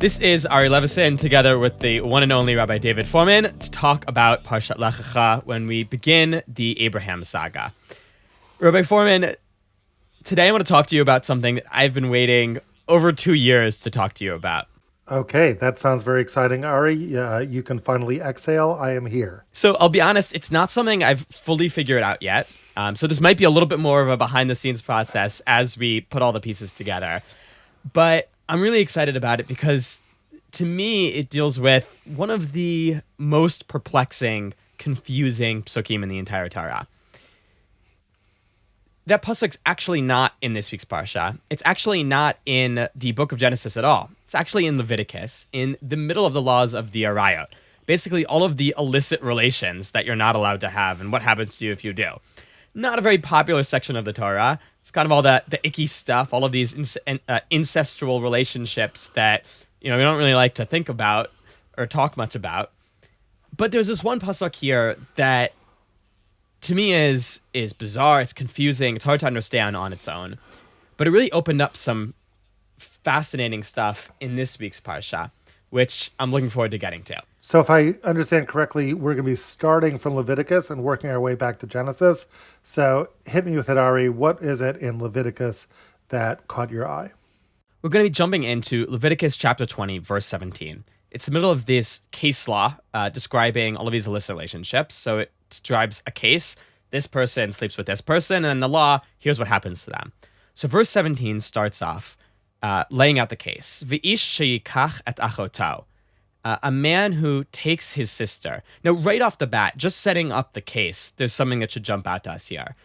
This is Ari Levisohn together with the one and only Rabbi David Fohrman to talk about Parshat Lech Lecha when we begin the Abraham saga. Rabbi Fohrman, today I want to talk to you about something that I've been waiting over 2 years to talk to you about. Okay, that sounds very exciting, Ari. You can finally exhale. I am here. So I'll be honest, it's not something I've fully figured out yet. So this might be a little bit more of a behind-the-scenes process as we put all the pieces together. But I'm really excited about it because, to me, it deals with one of the most perplexing, confusing psukim in the entire Torah. That pasuk's actually not in this week's parsha. It's actually not in the book of Genesis at all. It's actually in Leviticus, in the middle of the laws of the arayot. Basically, all of the illicit relations that you're not allowed to have and what happens to you if you do. Not a very popular section of the Torah. It's kind of all the icky stuff, all of these incestual relationships that we don't really like to think about or talk much about. But there's this one pasuk here that, to me, is bizarre. It's confusing. It's hard to understand on its own. But it really opened up some fascinating stuff in this week's parsha, which I'm looking forward to getting to. So if I understand correctly, we're going to be starting from Leviticus and working our way back to Genesis. So hit me with it, Ari. What is it in Leviticus that caught your eye? We're going to be jumping into Leviticus chapter 20, verse 17. It's the middle of this case law describing all of these illicit relationships. So it describes a case. This person sleeps with this person, and then the law, here's what happens to them. So verse 17 starts off laying out the case. V'ish sheyikach et achoto. A man who takes his sister. Now, right off the bat, just setting up the case, there's something that should jump out to us here.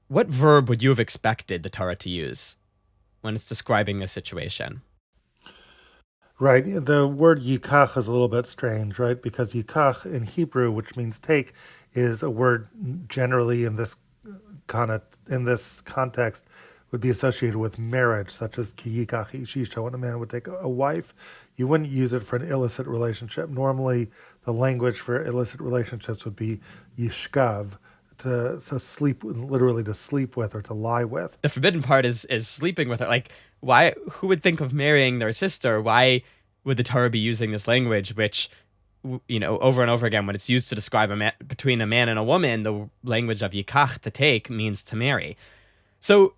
What verb would you have expected the Torah to use when it's describing this situation? Right. The word yikach is a little bit strange, right? Because yikach in Hebrew, which means take, is a word generally in this context would be associated with marriage, such as ki yikach ishisha, when a man would take a wife. You wouldn't use it for an illicit relationship. Normally, the language for illicit relationships would be yishkav, to sleep, literally to sleep with or to lie with. The forbidden part is sleeping with her. Like, why? Who would think of marrying their sister? Why would the Torah be using this language, which, over and over again, when it's used to describe between a man and a woman, the language of yikach, to take, means to marry. So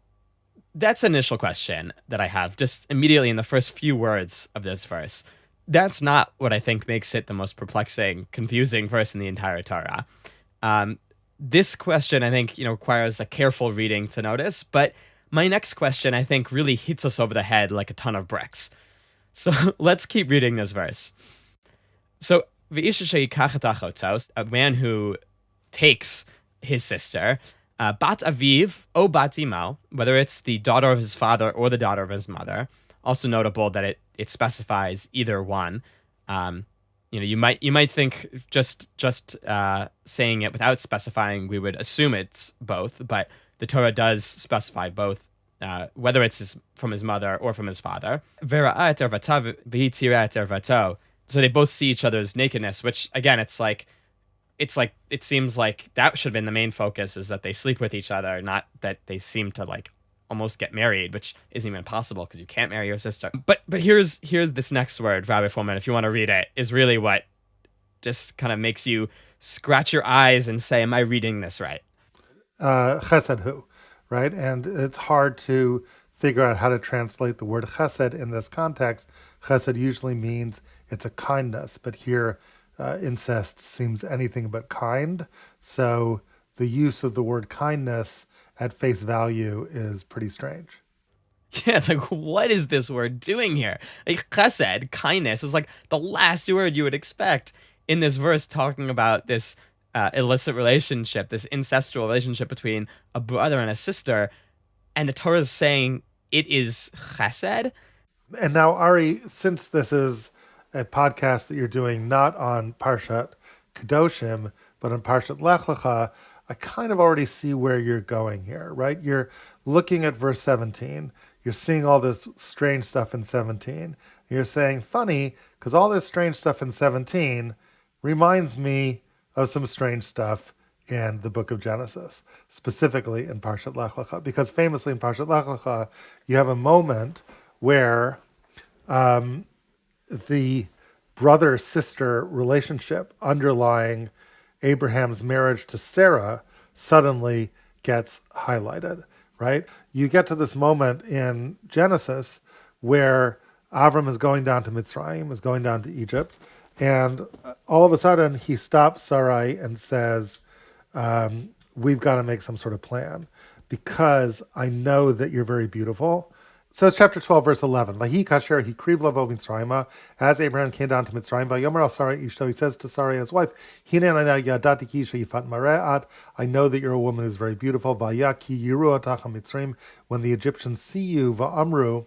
that's an initial question that I have, just immediately in the first few words of this verse. That's not what I think makes it the most perplexing, confusing verse in the entire Torah. This question, I think, requires a careful reading to notice, but my next question, I think, really hits us over the head like a ton of bricks. So let's keep reading this verse. So, a man who takes his sister, bat aviv o bat imo, whether it's the daughter of his father or the daughter of his mother. Also notable that it specifies either one. You might think just saying it without specifying, we would assume it's both, but the Torah does specify both, whether it's from his mother or from his father. So they both see each other's nakedness, which again, it seems like that should have been the main focus, is that they sleep with each other, not that they seem to almost get married, which isn't even possible because you can't marry your sister. But here's this next word, Rabbi Fohrman, if you want to read it, is really what just kind of makes you scratch your eyes and say, am I reading this right? Chesed hu, right? And it's hard to figure out how to translate the word chesed in this context. Chesed usually means it's a kindness, but here incest seems anything but kind. So the use of the word kindness at face value is pretty strange. Yeah, it's like, what is this word doing here? Like, chesed, kindness, is like the last word you would expect in this verse, talking about this illicit relationship, this incestual relationship between a brother and a sister, and the Torah is saying it is chesed. And now, Ari, since this is a podcast that you're doing not on Parshat Kedoshim, but on Parshat Lech Lecha, I kind of already see where you're going here, right? You're looking at verse 17. You're seeing all this strange stuff in 17. You're saying, funny, because all this strange stuff in 17 reminds me of some strange stuff in the book of Genesis, specifically in Parshat Lech Lecha. Because famously in Parshat Lech Lecha, you have a moment where the brother-sister relationship underlying Abraham's marriage to Sarah suddenly gets highlighted, right? You get to this moment in Genesis where Avram is going down to Mitzrayim, is going down to Egypt, and all of a sudden he stops Sarai and says, we've got to make some sort of plan because I know that you're very beautiful. So it's chapter 12, verse 11. Vahi kasher he kriv lavo Mitzrayima. As Abraham came down to Mitzrayim, vayomer al Sarai ishto, he says to Sarai, his wife, Hine ana yadati ki sheyifat mare'at. I know that you're a woman who's very beautiful. Vaya ki yiru otach Mitzrayim. When the Egyptians see you, va'amru,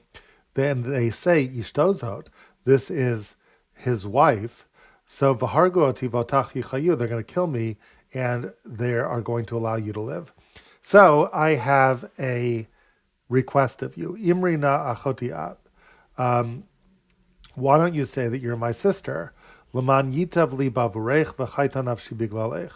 then they say, ishtozot, this is his wife. So v'hargu oti v'otach yichayu, they're going to kill me, and they are going to allow you to live. So I have a request of you. Imrina achotiat. Why don't you say that you're my sister? L'man yitav li bavurech v'chayta nafshi biglalech.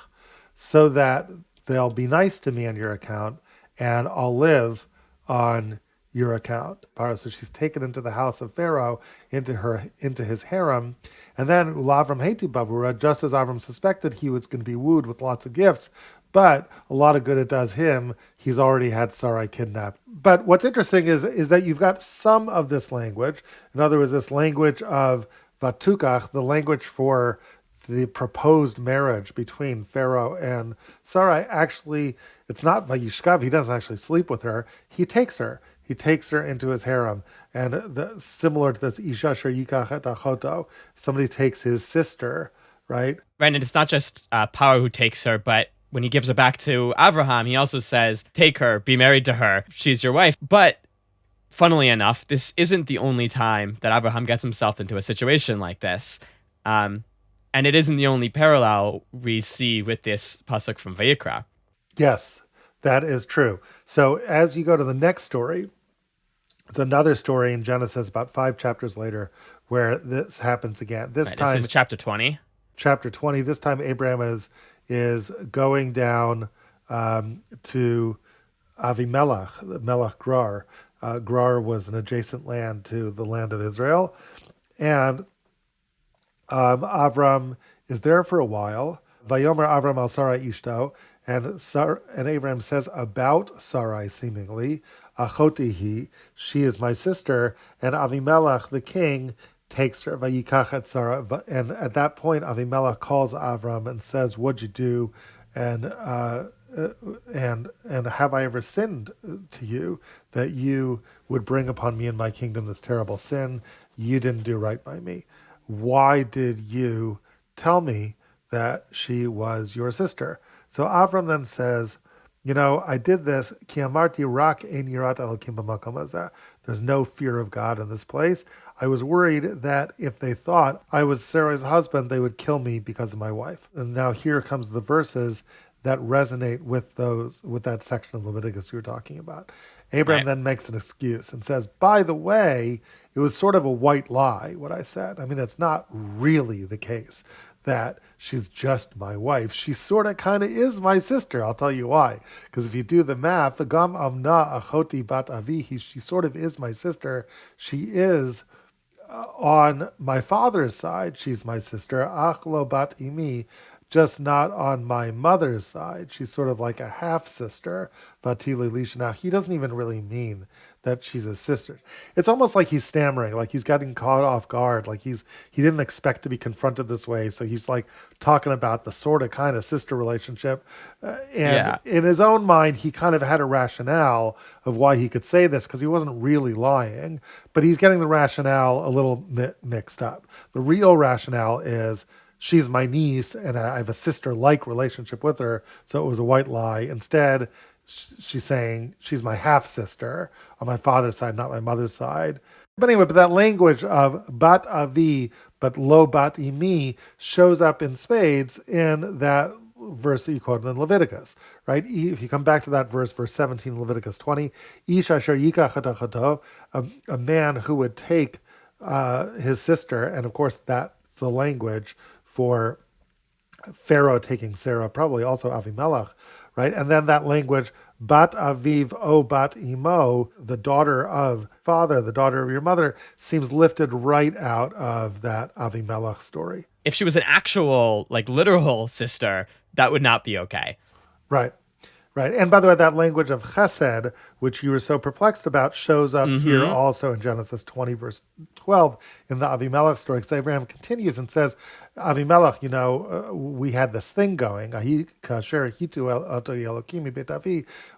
So that they'll be nice to me on your account, and I'll live on your account. So she's taken into the house of Pharaoh, into his harem, and then Ulavram Heti Bavura, just as Avram suspected, he was going to be wooed with lots of gifts, but a lot of good it does him. He's already had Sarai kidnapped. But what's interesting is that you've got some of this language. In other words, this language of Vatukach, the language for the proposed marriage between Pharaoh and Sarai. Actually, it's not Vayishkav. He doesn't actually sleep with her. He takes her. He takes her into his harem. And similar to this, Isha Yikach et Achoto, somebody takes his sister, right? Right, and it's not just Paro who takes her, but when he gives her back to Avraham, he also says, take her, be married to her, she's your wife. But funnily enough, this isn't the only time that Avraham gets himself into a situation like this. And it isn't the only parallel we see with this pasuk from Vayikra. Yes, that is true. So as you go to the next story, it's another story in Genesis about 5 chapters later where this happens again. This time, this is chapter 20. Chapter 20. This time Abraham is going down to Avimelech, Melech Grar. Grar was an adjacent land to the land of Israel. And Avram is there for a while. Vayomer Avram al Sarai ishto, and Abraham says about Sarai seemingly, Achotihi, she is my sister, and Avimelech the king takes her. Vayikach et Sarah, and at that point Avimelech calls Avram and says, "What'd you do?" And have I ever sinned to you that you would bring upon me and my kingdom this terrible sin? You didn't do right by me. Why did you tell me that she was your sister? So Avram then says, I did this. Ki amarti rak ein yirat Elokim b'makom hazeh. There's no fear of God in this place. I was worried that if they thought I was Sarah's husband, they would kill me because of my wife. And now here comes the verses that resonate with that section of Leviticus you were talking about. Abraham then makes an excuse and says, by the way, it was sort of a white lie, what I said. I mean, it's not really the case that she's just my wife. She sort of kind of is my sister. I'll tell you why. Because if you do the math, Gam amna achoti bat avihi, she sort of is my sister. She is on my father's side. She's my sister. Achlo bat imi, just not on my mother's side. She's sort of like a half-sister. Vatili lisha. Now, he doesn't even really mean that she's a sister. It's almost like he's stammering, like he's getting caught off guard, like he didn't expect to be confronted this way. So he's like talking about the sort of kind of sister relationship. In his own mind, he kind of had a rationale of why he could say this because he wasn't really lying, but he's getting the rationale a little mixed up. The real rationale is, she's my niece and I have a sister-like relationship with her, so it was a white lie. Instead, she's saying she's my half-sister on my father's side, not my mother's side. But anyway, that language of bat avi, but lo bat imi shows up in spades in that verse that you quoted in Leviticus, right? If you come back to that verse 17, Leviticus 20, Ish asher yikach et achato, a man who would take his sister, and of course that's the language for Pharaoh taking Sarah, probably also Avimelech, right? And then that language, bat aviv o bat imo, the daughter of father, the daughter of your mother, seems lifted right out of that Avimelech story. If she was an actual, like, literal sister, that would not be okay. Right. Right. And by the way, that language of chesed, which you were so perplexed about, shows up here also in Genesis 20, verse 12, in the Avimelech story. Because Abraham continues and says, Avimelech, we had this thing going.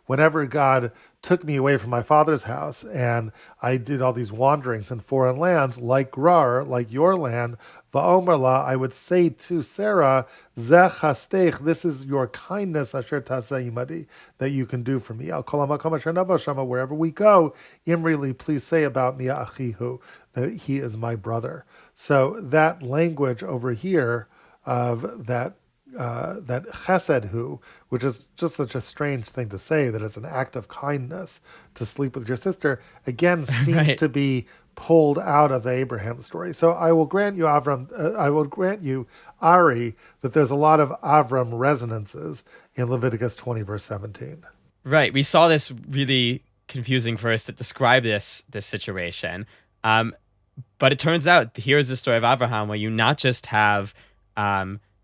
Whenever God took me away from my father's house and I did all these wanderings in foreign lands, like Gerar, like your land, Va'omerla, I would say to Sarah, Zeh chastech, this is your kindness, asher taseh imadi, that you can do for me. Al kol hamakom asher navo shama, wherever we go, Imrili, please say about me, achihu, that he is my brother. So that language over here of that chesed hu, which is just such a strange thing to say, that it's an act of kindness to sleep with your sister, again seems Right. to be pulled out of the Abraham story. So I will grant you, I will grant you, Ari, that there's a lot of Avram resonances in Leviticus 20, verse 17. Right. We saw this really confusing verse that described this situation. But it turns out here's the story of Abraham, where you not just have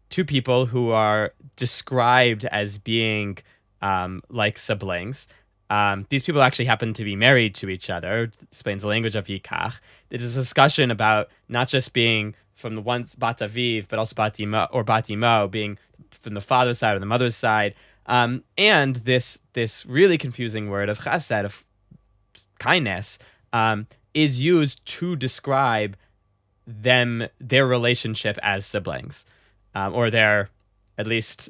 two people who are described as being like siblings. These people actually happen to be married to each other. It explains the language of Yikach. There's a discussion about not just being from the one Bat Aviv, but also Bat Imo, or Bat Imo, being from the father's side or the mother's side. And this really confusing word of chesed, of kindness, is used to describe their relationship as siblings, or their, at least,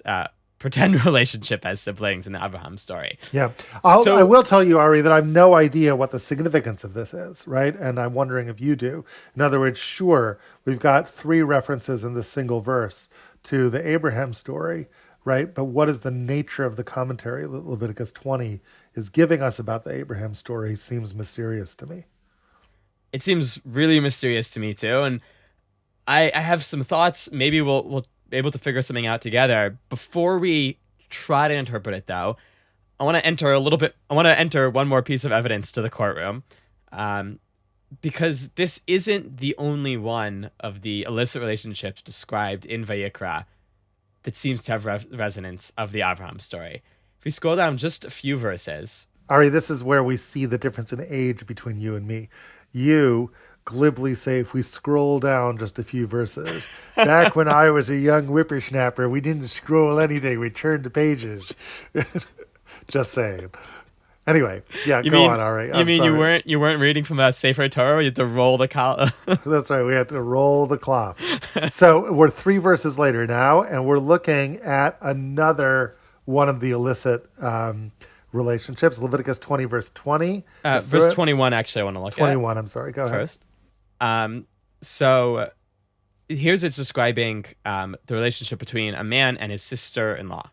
pretend relationship as siblings in the Abraham story. Yeah. I will tell you, Ari, that I have no idea what the significance of this is, right? And I'm wondering if you do. In other words, sure, we've got 3 references in this single verse to the Abraham story, right? But what is the nature of the commentary that Leviticus 20 is giving us about the Abraham story seems mysterious to me. It seems really mysterious to me too, and I have some thoughts. Maybe we'll be able to figure something out together. Before we try to interpret it, though, I want to enter one more piece of evidence to the courtroom, because this isn't the only one of the illicit relationships described in Vayikra that seems to have resonance of the Avraham story. If we scroll down just a few verses. Ari, this is where we see the difference in age between you and me. You glibly say, if we scroll down just a few verses, back when I was a young whippersnapper, we didn't scroll anything. We turned the pages. Just saying. Anyway, yeah, go on, Ari. You mean sorry. you weren't reading from a Sefer Torah? You had to roll the column. That's right. We had to roll the cloth. So we're 3 verses later now, and we're looking at another one of the illicit relationships. Leviticus 20, verse 20. Verse 21, actually, I want to look 21, I'm sorry. Go ahead. First. So here's it's describing the relationship between a man and his sister-in-law.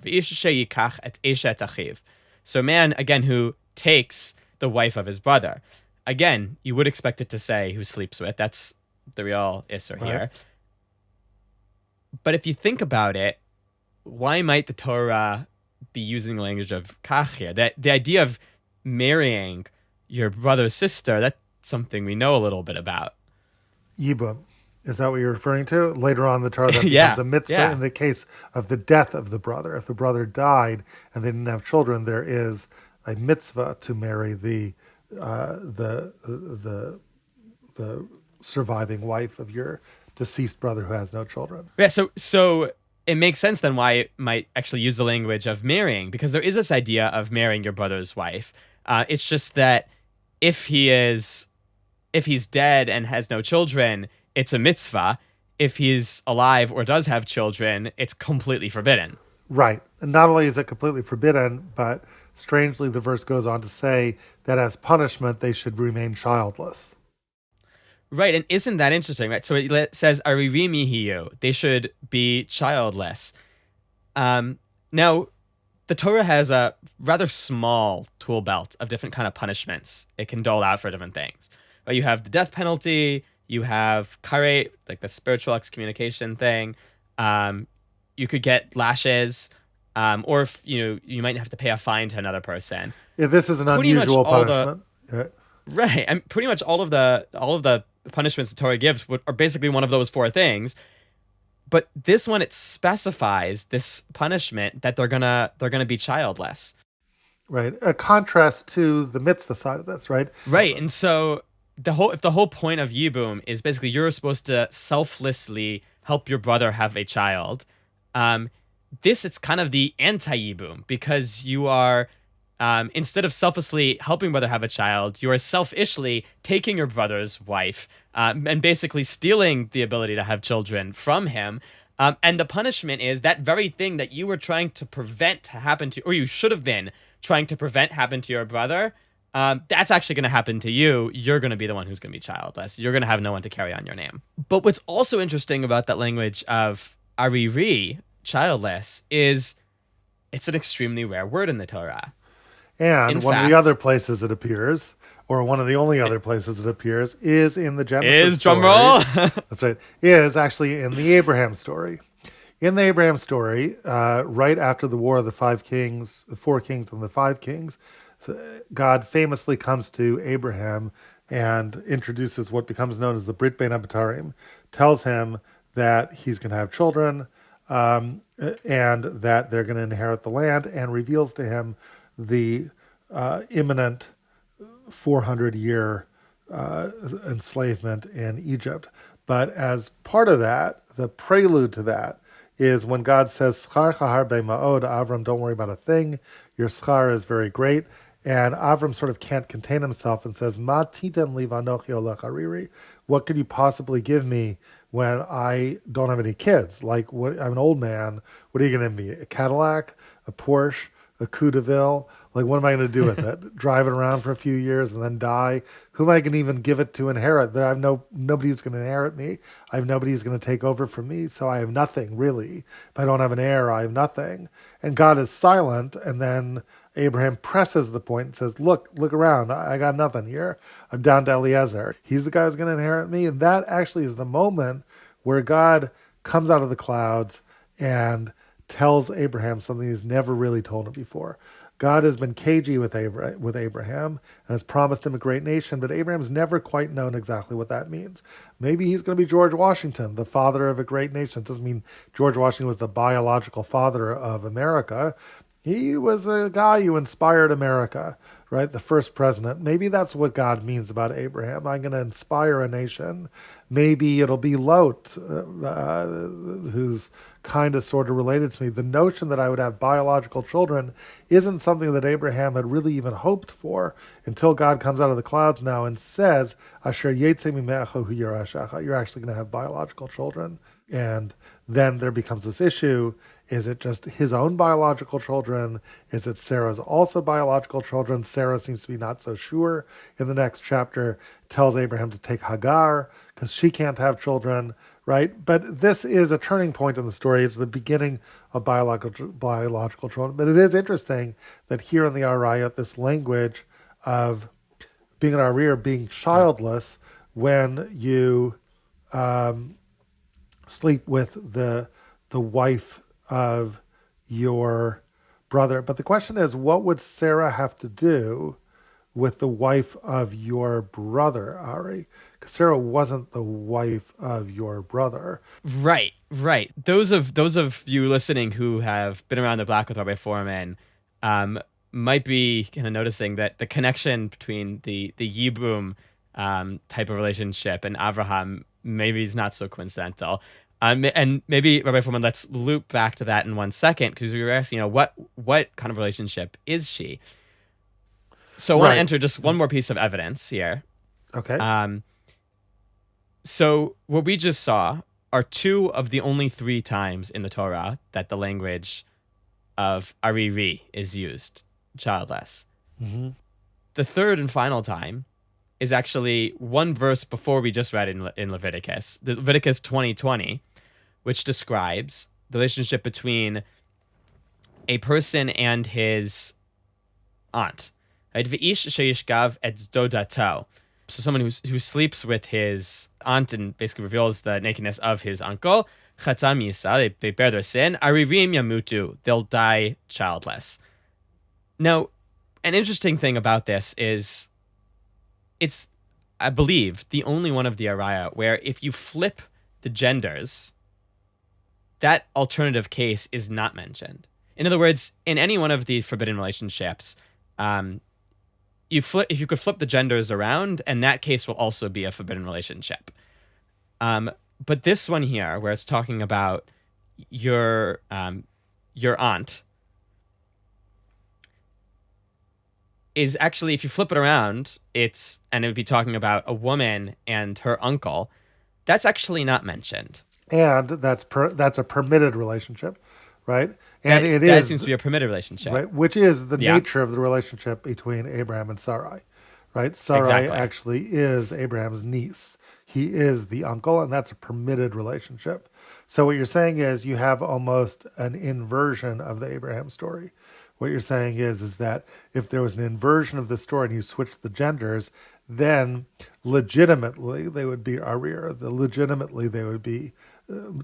So a man, again, who takes the wife of his brother. Again, you would expect it to say who sleeps with. That's the real Isser here. But if you think about it, why might the Torah be using the language of kach here? That the idea of marrying your brother's sister, that's something we know a little bit about. Yibum. Is that what you're referring to? Later on in the Torah, that becomes a mitzvah in the case of the death of the brother. If the brother died and they didn't have children, there is a mitzvah to marry the surviving wife of your deceased brother who has no children. Yeah, so it makes sense then why it might actually use the language of marrying, because there is this idea of marrying your brother's wife. It's just that if he's dead and has no children, it's a mitzvah. If he's alive or does have children, it's completely forbidden. Right. And not only is it completely forbidden, but strangely, the verse goes on to say that as punishment, they should remain childless. Right, and isn't that interesting, right? So it says, Arivimi hiyu, they should be childless. Now, the Torah has a rather small tool belt of different kind of punishments it can dole out for different things. But you have the death penalty, you have karet, like the spiritual excommunication thing. You could get lashes. or if you might have to pay a fine to another person. Yeah, this is an Pretty much unusual all the punishment. Yeah. right, and pretty much all of the punishments the Torah gives are basically one of those four things. But this one, it specifies this punishment that they're gonna be childless. Right. A contrast to the mitzvah side of this, right? Right, and so if the whole point of Yibum is basically you're supposed to selflessly help your brother have a child, this it's kind of the anti-Yibum because you are instead of selflessly helping brother have a child, you are selfishly taking your brother's wife and basically stealing the ability to have children from him. And the punishment is that very thing that you were trying to prevent to happen to, or you should have been trying to prevent happen to your brother. That's actually going to happen to you. You're going to be the one who's going to be childless. You're going to have no one to carry on your name. But what's also interesting about that language of ariri, childless, is it's an extremely rare word in the Torah. And In one of fact- the other places it appears, or one of the only other places it appears, is in the Genesis Is drum story. roll? That's right. Is actually in the Abraham story. In the Abraham story, right after the War of the Four Kings and the Five Kings, God famously comes to Abraham and introduces what becomes known as the Brit Bein HaBetarim, tells him that he's going to have children and that they're going to inherit the land, and reveals to him the imminent 400-year enslavement in Egypt. But as part of that, the prelude to that is when God says, Schar chahar ma'od, Avram, don't worry about a thing. Your schar is very great. And Avram sort of can't contain himself and says, Ma titan li vanochi olech hariri. What could you possibly give me when I don't have any kids? Like, I'm an old man. What are you going to give me? A Cadillac? A Porsche? A Coupe de Ville? Like, what am I going to do with it? Drive it around for a few years and then die? Who am I going to even give it to inherit? I have nobody who's going to inherit me. I have nobody who's going to take over from me. So I have nothing, really. If I don't have an heir, I have nothing. And God is silent. And then Abraham presses the point and says, look around. I got nothing here. I'm down to Eliezer. He's the guy who's going to inherit me. And that actually is the moment where God comes out of the clouds and tells Abraham something he's never really told him before. God has been cagey with Abraham and has promised him a great nation, but Abraham's never quite known exactly what that means. Maybe he's going to be George Washington, the father of a great nation. It doesn't mean George Washington was the biological father of America. He was a guy who inspired America, right? The first president. Maybe that's what God means about Abraham. I'm going to inspire a nation. Maybe it'll be Lot, who's kind of sort of related to me. The notion that I would have biological children isn't something that Abraham had really even hoped for until God comes out of the clouds now and says, Asher yetze mimecha hu yirashecha, you're actually going to have biological children. And then there becomes this issue. Is it just his own biological children? Is it Sarah's also biological children? Sarah seems to be not so sure. In the next chapter, tells Abraham to take Hagar because she can't have children, right? But this is a turning point in the story. It's the beginning of biological children. But it is interesting that here in the Arayot, this language of being an Arir, being childless, when you sleep with the wife of your brother. But the question is, what would Sarah have to do with the wife of your brother, Ari? Because Sarah wasn't the wife of your brother. Right. Those of you listening who have been around the block with Rabbi Fohrman might be kind of noticing that the connection between the Yibum type of relationship and Avraham maybe is not so coincidental. And maybe, Rabbi Fohrman, let's loop back to that in 1 second, because we were asking, what kind of relationship is she? So I want to enter just one more piece of evidence here. Okay. So what we just saw are two of the only 3 times in the Torah that the language of ariri is used, childless. Mm-hmm. The third and final time is actually one verse before we just read in Leviticus, Leviticus 20:20, which describes the relationship between a person and his aunt. Right? V'ish sheyishgav et dodato. So someone who sleeps with his aunt and basically reveals the nakedness of his uncle. Chatzam Yisa, they bear their sin. Arivim Yamutu, they'll die childless. Now, an interesting thing about this is it's, I believe, the only one of the Araya where if you flip the genders, that alternative case is not mentioned. In other words, in any one of the forbidden relationships, if you could flip the genders around, and that case will also be a forbidden relationship. But this one here, where it's talking about your aunt, is actually, if you flip it around, and it would be talking about a woman and her uncle. That's actually not mentioned. And that's a permitted relationship, right? And that seems to be a permitted relationship, right? Which is the nature of the relationship between Abraham and Sarai, right? Sarai actually is Abraham's niece. He is the uncle, and that's a permitted relationship. So what you're saying is you have almost an inversion of the Abraham story. What you're saying is that if there was an inversion of the story and you switched the genders, then legitimately they would be arir. Legitimately they would be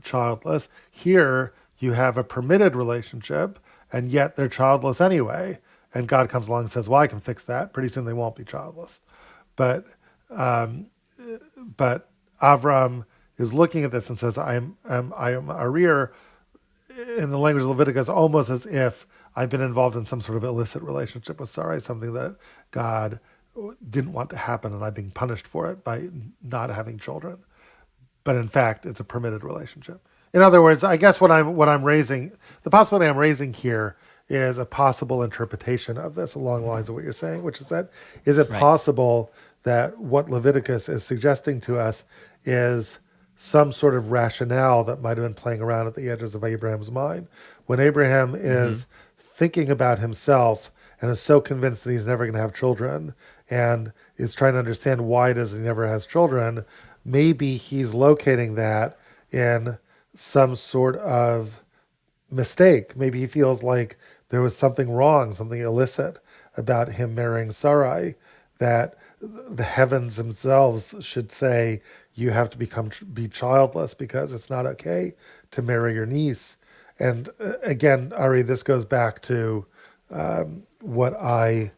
childless. Here you have a permitted relationship, and yet they're childless anyway. And God comes along and says, "Well, I can fix that. Pretty soon they won't be childless." But Avram is looking at this and says, I am arir. In the language of Leviticus, almost as if I've been involved in some sort of illicit relationship with Sarai, something that God didn't want to happen, and I'm being punished for it by not having children. But in fact, it's a permitted relationship. In other words, I guess what I'm raising, the possibility I'm raising here is a possible interpretation of this along the lines of what you're saying, which is that, is it possible that what Leviticus is suggesting to us is some sort of rationale that might have been playing around at the edges of Abraham's mind? When Abraham is thinking about himself and is so convinced that he's never going to have children and is trying to understand why it is he never has children, maybe he's locating that in some sort of mistake. Maybe he feels like there was something wrong, something illicit about him marrying Sarai, that the heavens themselves should say you have to be childless because it's not okay to marry your niece. And again, Ari, this goes back to what my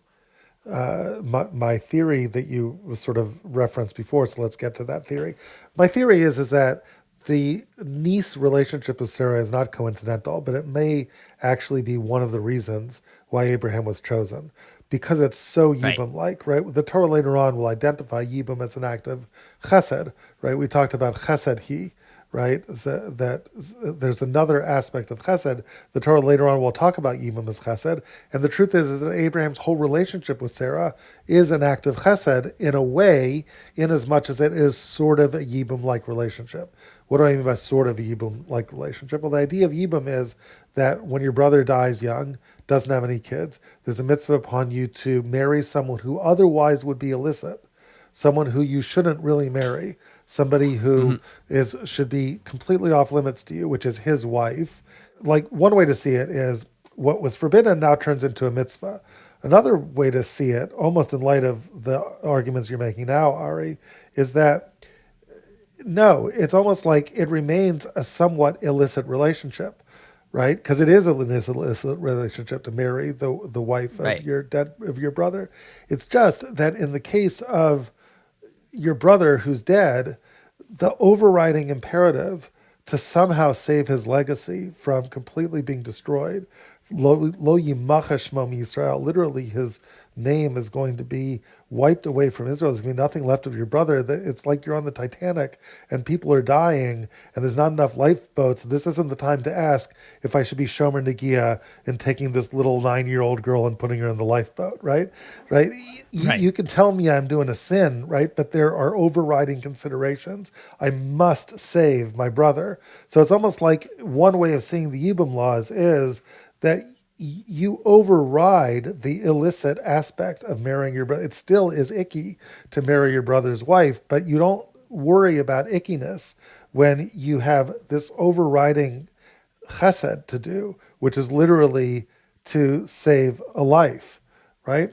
theory that you sort of referenced before. So let's get to that theory. My theory is that the niece relationship with Sarah is not coincidental, but it may actually be one of the reasons why Abraham was chosen, because it's so Yibum-like, right? The Torah later on will identify Yibum as an act of chesed, right? We talked about chesed right? That there's another aspect of chesed. The Torah later on will talk about Yibum as chesed. And the truth is that Abraham's whole relationship with Sarah is an act of chesed in a way, in as much as it is sort of a Yibum-like relationship. What do I mean by sort of a Yibum-like relationship? Well, the idea of Yibum is that when your brother dies young, doesn't have any kids, there's a mitzvah upon you to marry someone who otherwise would be illicit, someone who you shouldn't really marry, somebody who should be completely off limits to you, which is his wife. Like, one way to see it is what was forbidden now turns into a mitzvah. Another way to see it, almost in light of the arguments you're making now, Ari, is that no, it's almost like it remains a somewhat illicit relationship, right? Because it is an illicit relationship to marry the wife of your brother. It's just that in the case of your brother who's dead, the overriding imperative to somehow save his legacy from completely being destroyed, lo yimach shmo Yisrael, literally his name is going to be wiped away from Israel. There's going to be nothing left of your brother. It's like you're on the Titanic and people are dying and there's not enough lifeboats. This isn't the time to ask if I should be Shomer Negia and taking this little 9-year-old girl and putting her in the lifeboat, right? You can tell me I'm doing a sin, right? But there are overriding considerations. I must save my brother. So it's almost like one way of seeing the Yibum laws is that you override the illicit aspect of marrying your brother. It still is icky to marry your brother's wife, but you don't worry about ickiness when you have this overriding chesed to do, which is literally to save a life, right?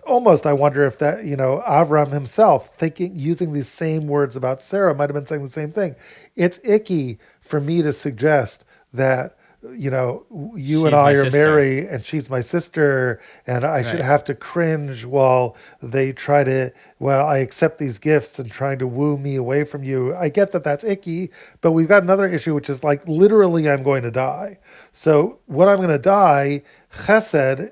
almost I wonder if that, Avram himself using these same words about Sarah might have been saying the same thing. It's icky for me to suggest that, you and She's I my are sister. married and she's my sister and I should Right. have to cringe while I accept these gifts and trying to woo me away from you. I get that that's icky, but we've got another issue, which is like literally I'm going to die. So when I'm going to die, chesed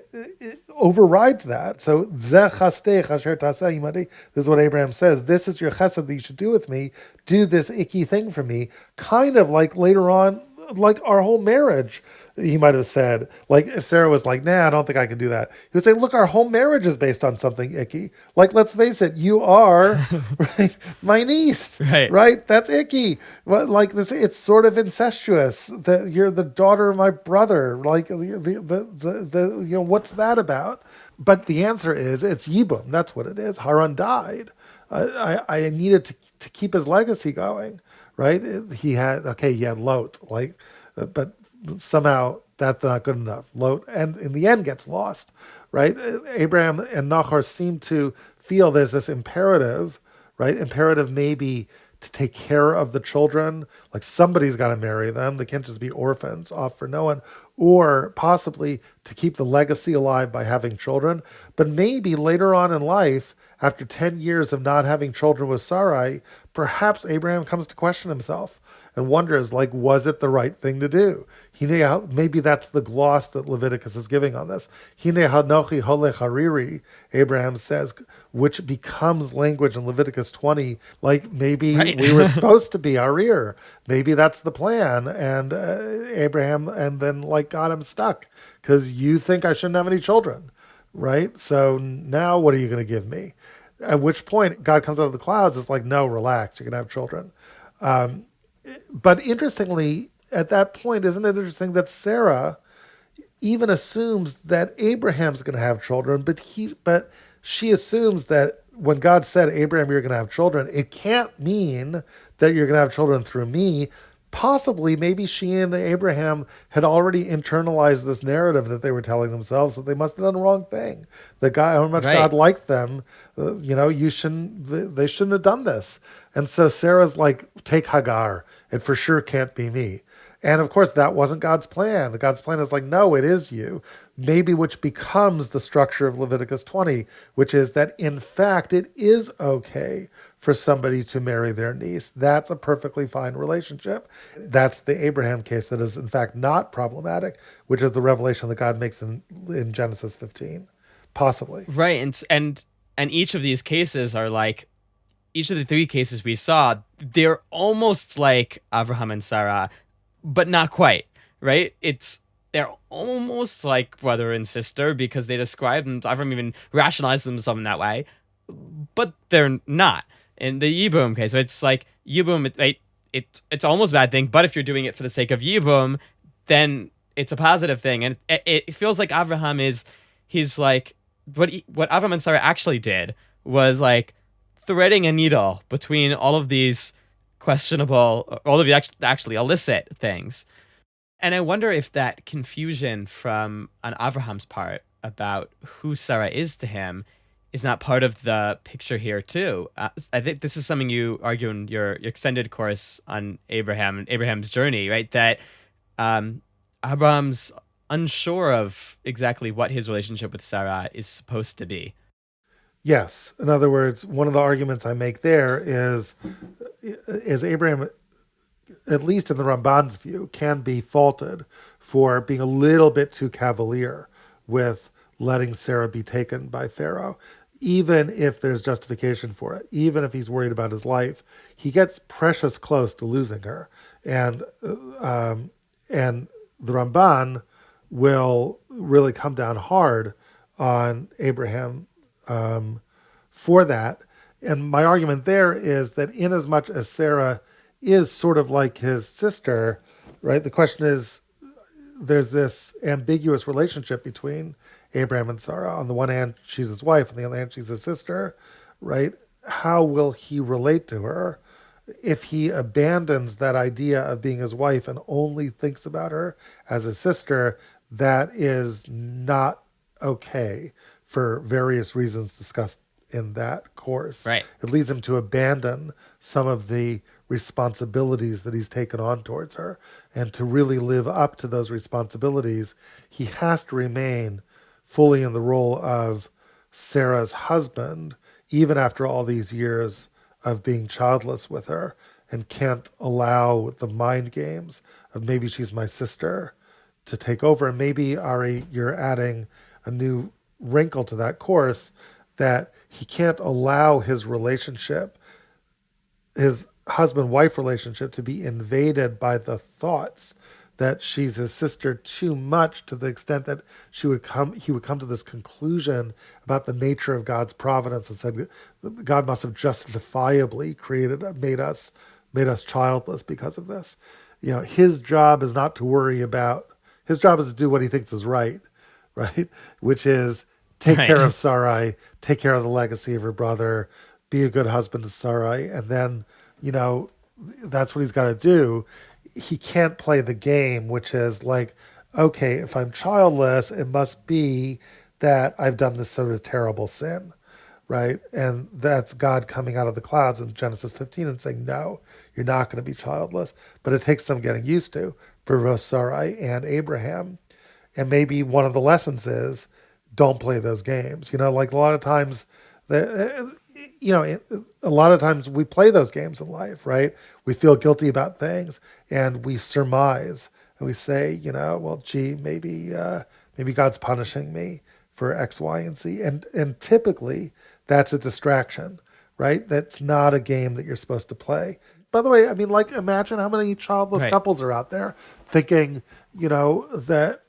overrides that. So zeh chastech asher taseh imadi. This is what Abraham says. This is your chesed that you should do with me. Do this icky thing for me. Kind of like later on, like our whole marriage. He might have said, like if Sarah was like, nah, I don't think I can do that. He would say, look, our whole marriage is based on something icky. Like, let's face it, you are right, my niece, Right. right? That's icky. Well, like this, it's sort of incestuous. That you're the daughter of my brother. Like what's that about? But the answer is it's Yibum. That's what it is. Haran died. I needed to keep his legacy going, right? He had Lot, but somehow that's not good enough. Lot, and in the end, gets lost, right? Abraham and Nahor seem to feel there's this imperative, right? Imperative maybe to take care of the children, like somebody's got to marry them. They can't just be orphans off for no one, or possibly to keep the legacy alive by having children. But maybe later on in life, after 10 years of not having children with Sarai, perhaps Abraham comes to question himself and wonders, like, was it the right thing to do? Maybe that's the gloss that Leviticus is giving on this. Hine hanochi holech hariri, Abraham says, which becomes language in Leviticus 20, like maybe Right. we were supposed to be Harir. Maybe that's the plan. And Abraham, and then like got him stuck because you think I shouldn't have any children, right? So now what are you going to give me? At which point God comes out of the clouds. It's like, no, relax. You're going to have children. But interestingly, at that point, isn't it interesting that Sarah even assumes that Abraham's going to have children, but she assumes that when God said, Abraham, you're going to have children, it can't mean that you're going to have children through me. Possibly, maybe she and Abraham had already internalized this narrative that they were telling themselves that they must have done the wrong thing. The guy, how much God Right. liked them, they shouldn't have done this. And so Sarah's like, take Hagar. It for sure can't be me. And of course, that wasn't God's plan. The God's plan is like, no, it is you. Maybe which becomes the structure of Leviticus 20, which is that in fact, it is okay for somebody to marry their niece. That's a perfectly fine relationship. That's the Abraham case that is in fact not problematic, which is the revelation that God makes in Genesis 15, possibly. Right. And each of these cases are like each of the three cases we saw, they're almost like Abraham and Sarah, but not quite, right? They're almost like brother and sister because they describe them. Abraham even rationalized themselves in that way, but they're not. In the Yibum case, so it's like Yibum, it's almost a bad thing, but if you're doing it for the sake of Yibum, then it's a positive thing, and it feels like Abraham he's like what Abraham and Sarah actually did was like threading a needle between all of these questionable, all of the actually illicit things. And I wonder if that confusion from on Abraham's part about who Sarah is to him is not part of the picture here too. I think this is something you argue in your extended course on Abraham and Abraham's journey, right? That Abraham's unsure of exactly what his relationship with Sarah is supposed to be. Yes. In other words, one of the arguments I make there is Abraham, at least in the Ramban's view, can be faulted for being a little bit too cavalier with letting Sarah be taken by Pharaoh, even if there's justification for it, even if he's worried about his life, he gets precious close to losing her, and the Ramban will really come down hard on Abraham for that. And my argument there is that inasmuch as Sarah is sort of like his sister, right? The question is, there's this ambiguous relationship between Abraham and Sarah. On the one hand, she's his wife. On the other hand, she's his sister, right? How will he relate to her if he abandons that idea of being his wife and only thinks about her as a sister? That is not okay for various reasons discussed in that course. Right. It leads him to abandon some of the responsibilities that he's taken on towards her. And to really live up to those responsibilities, he has to remain fully in the role of Sarah's husband, even after all these years of being childless with her, and can't allow the mind games of maybe she's my sister to take over. And maybe, Ari, you're adding a new wrinkle to that course, that he can't allow his relationship, his husband-wife relationship, to be invaded by the thoughts that she's his sister too much, to the extent that he would come to this conclusion about the nature of God's providence, and said God must have justifiably made us childless because of this. His job is not to worry about. His job is to do what he thinks is right, which is take care of Sarai, take care of the legacy of her brother, be a good husband to Sarai, and then, that's what he's got to do. He can't play the game, which is like, okay, if I'm childless, it must be that I've done this sort of terrible sin, right? And that's God coming out of the clouds in Genesis 15 and saying, no, you're not going to be childless. But it takes some getting used to for both Sarai and Abraham. And maybe one of the lessons is, don't play those games. Like a lot of times, a lot of times we play those games in life, right? We feel guilty about things and we surmise and we say, well, gee, maybe God's punishing me for X, Y, and Z. And typically that's a distraction, right? That's not a game that you're supposed to play. By the way, imagine how many childless couples are out there thinking, that,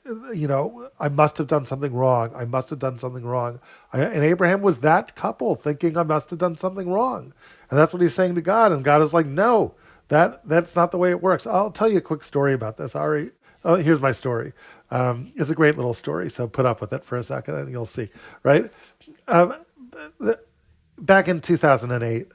I must have done something wrong. I must have done something wrong. And Abraham was that couple thinking, I must have done something wrong. And that's what he's saying to God. And God is like, no, that's not the way it works. I'll tell you a quick story about this, Ari. Oh, here's my story. It's a great little story, so put up with it for a second and you'll see, right? Back in 2008,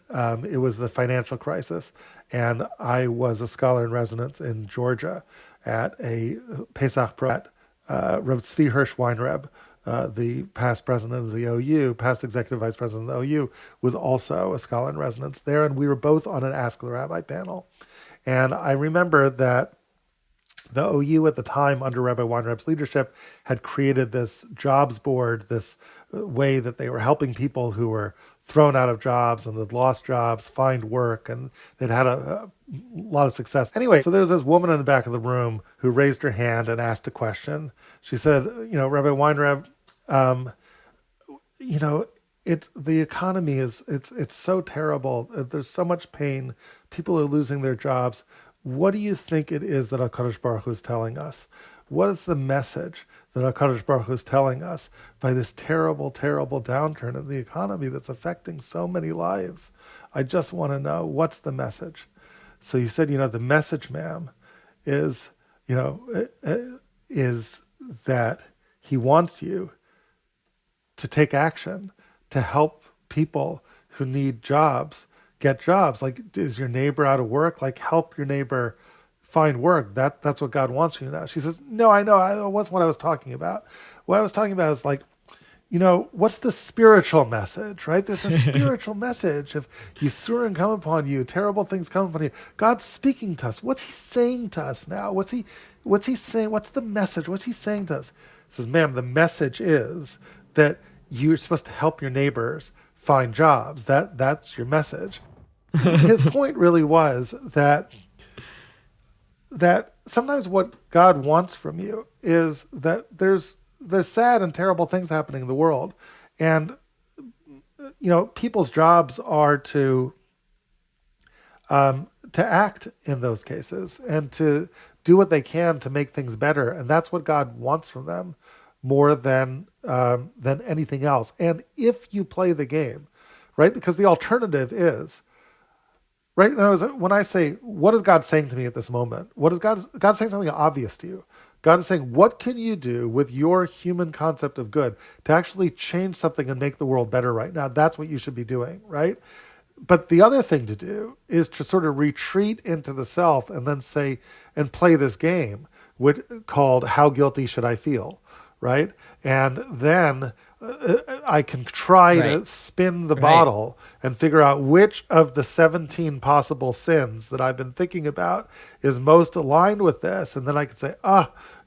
it was the financial crisis, and I was a scholar in residence in Georgia at a Pesach Prat. Reb Tzvi Hirsch Weinreb, the past president of the OU, past executive vice president of the OU, was also a scholar in residence there, and we were both on an Ask the Rabbi panel. And I remember that the OU at the time, under Rabbi Weinreb's leadership, had created this jobs board, this way that they were helping people who were thrown out of jobs and had lost jobs find work, and they'd had a lot of success. Anyway, so there's this woman in the back of the room who raised her hand and asked a question. She said, Rabbi Weinreb, the economy it's so terrible. There's so much pain. People are losing their jobs. What do you think it is that HaKadosh Baruch Hu is telling us? What is the message that HaKadosh Baruch Hu is telling us by this terrible, terrible downturn in the economy that's affecting so many lives? I just want to know, what's the message? So he said, the message, ma'am, is that he wants you to take action to help people who need jobs get jobs. Like, is your neighbor out of work? Like, help your neighbor find work. That's what God wants from you now. She says, no, I know. That wasn't what I was talking about. What I was talking about is like, what's the spiritual message, right? There's a spiritual message. If Yisurim come upon you, terrible things come upon you, God's speaking to us. What's he saying to us now? What's he saying? What's the message? What's he saying to us? He says, ma'am, the message is that you're supposed to help your neighbors find jobs. That's your message. His point really was that sometimes what God wants from you is that there's sad and terrible things happening in the world. And, people's jobs are to act in those cases and to do what they can to make things better. And that's what God wants from them more than anything else. And if you play the game, right, because the alternative is, right now, when I say, what is God saying to me at this moment? What is God saying something obvious to you? God is saying, what can you do with your human concept of good to actually change something and make the world better right now? That's what you should be doing, right? But the other thing to do is to sort of retreat into the self and then say, and play this game called How Guilty Should I Feel, right? And then I can try Right. to spin the Right. bottle and figure out which of the 17 possible sins that I've been thinking about is most aligned with this. And then I can say,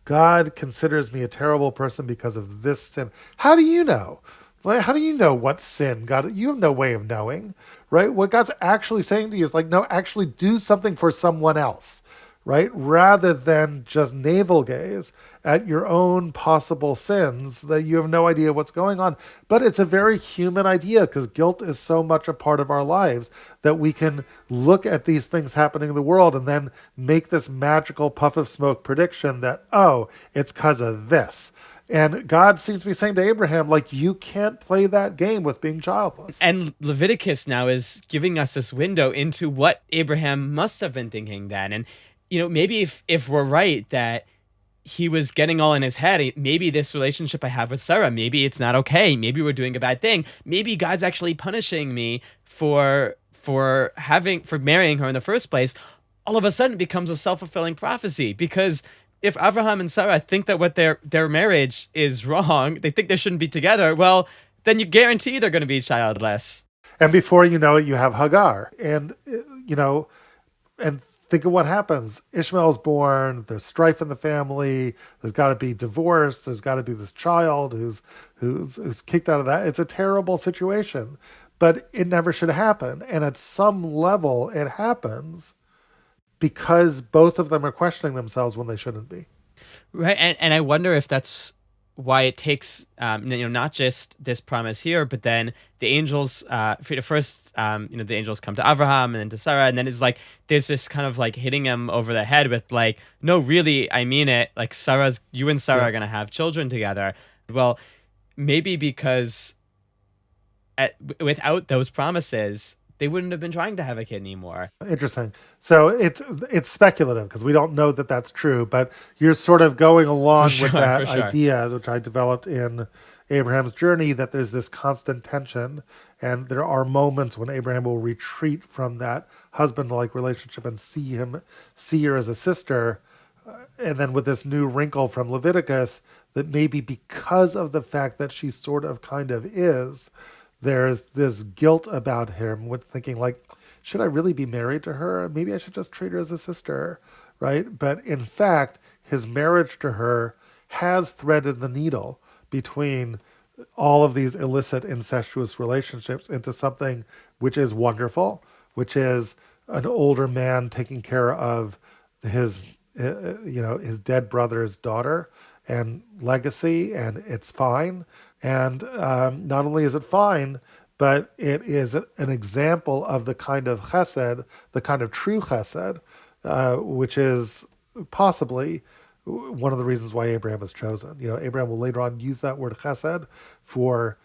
God considers me a terrible person because of this sin. How do you know? Like, how do you know what sin God? You have no way of knowing, right? What God's actually saying to you is like, no, actually do something for someone else, right? Rather than just navel gaze at your own possible sins that you have no idea what's going on. But it's a very human idea because guilt is so much a part of our lives that we can look at these things happening in the world and then make this magical puff of smoke prediction that, oh, it's because of this. And God seems to be saying to Abraham, like, you can't play that game with being childless. And Leviticus now is giving us this window into what Abraham must have been thinking then. And, maybe if we're right that he was getting all in his head, maybe this relationship I have with Sarah, maybe it's not okay. Maybe we're doing a bad thing. Maybe God's actually punishing me for marrying her in the first place. All of a sudden it becomes a self-fulfilling prophecy, because if Abraham and Sarah think that what their marriage is wrong, they think they shouldn't be together, well, then you guarantee they're going to be childless. And before you know it, you have Hagar. And, and think of what happens. Ishmael's born, there's strife in the family, there's got to be divorce, there's got to be this child who's kicked out of that. It's a terrible situation, but it never should happen. And at some level, it happens because both of them are questioning themselves when they shouldn't be. Right, and I wonder if that's why it takes, not just this promise here, but then the angels, first, the angels come to Abraham and then to Sarah, and then it's like there's this kind of like hitting him over the head with like, no, really, I mean it. Like you and Sarah are gonna have children together. Well, maybe because without those promises, they wouldn't have been trying to have a kid anymore. Interesting. So it's speculative because we don't know that that's true, but you're sort of going along with that idea, which I developed in Abraham's journey, that there's this constant tension, and there are moments when Abraham will retreat from that husband-like relationship and see her as a sister, and then with this new wrinkle from Leviticus, that maybe because of the fact that she sort of kind of is, there's this guilt about him with thinking like, should I really be married to her? Maybe I should just treat her as a sister, right? But in fact, his marriage to her has threaded the needle between all of these illicit, incestuous relationships into something which is wonderful, which is an older man taking care of his dead brother's daughter and legacy, and it's fine. And not only is it fine, but it is an example of the kind of chesed, the kind of true chesed, which is possibly one of the reasons why Abraham is chosen. Abraham will later on use that word chesed for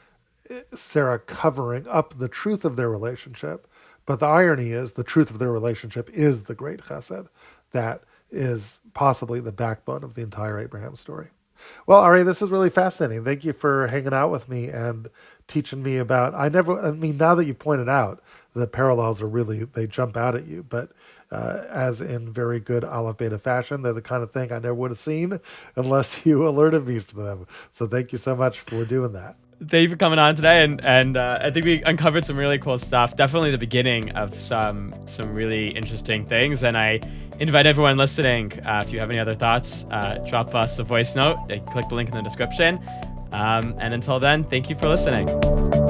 Sarah covering up the truth of their relationship. But the irony is the truth of their relationship is the great chesed that is possibly the backbone of the entire Abraham story. Well, Ari, this is really fascinating. Thank you for hanging out with me and teaching me about, now that you pointed out, the parallels are really, they jump out at you, but as in very good Aleph Beta fashion, they're the kind of thing I never would have seen unless you alerted me to them. So thank you so much for doing that. Thank you for coming on today, and I think we uncovered some really cool stuff. Definitely the beginning of some really interesting things, and I invite everyone listening, if you have any other thoughts, drop us a voice note. Click the link in the description. And until then, thank you for listening.